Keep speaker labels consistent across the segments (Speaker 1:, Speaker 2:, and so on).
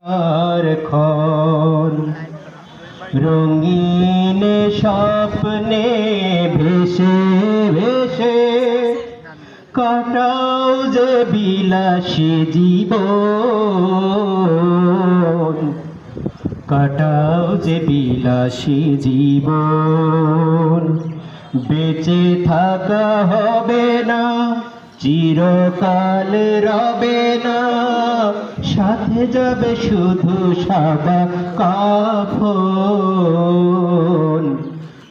Speaker 1: আর ক্ষণ রঙিন স্বপ্নে ভেসে ভেসে কাটাও যে বিলাসী জীবন, কাটাও যে বিলাসী জীবন। বেঁচে থাকা হবে না, চিরকাল রবে না, সাথে যাবে শুধু সাদা কাফন।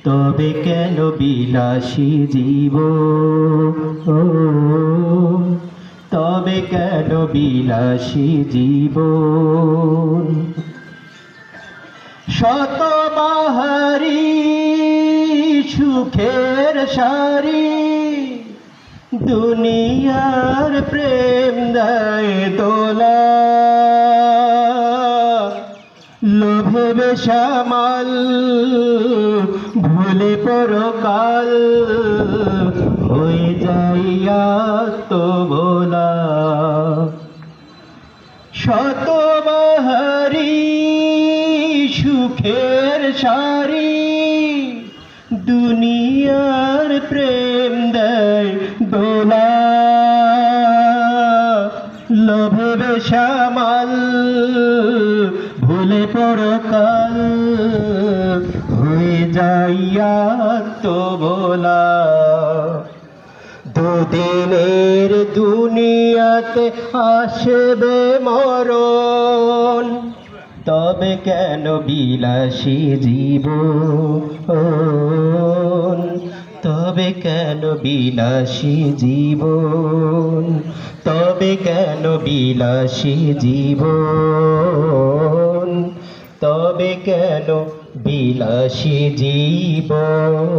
Speaker 1: তবে কেন বিলাসী জীবন, তবে কেন বিলাসী জীবন। শত বাহারি সুখের সারি দুনিয়ার প্রেম দেয় দোলা, লোভে বেসামাল ভুলে পরকাল হয়ে যাইয়া তো ভোলা। শত বাহারি সুখের সারি দুনিয়ার প্রেম দেয় দোলা, লোভে বেসামাল ভুলে পরকাল হয়ে যাইয়া তো ভোলা। দুদিনের দুনিয়াতে আসবে মরণ, তবে কেন বিলাসী জীবন, তবে কেন বিলাসী জীবন, তবে কেন বিলাসী জীবন, তবে কেন বিলাসী জীবন।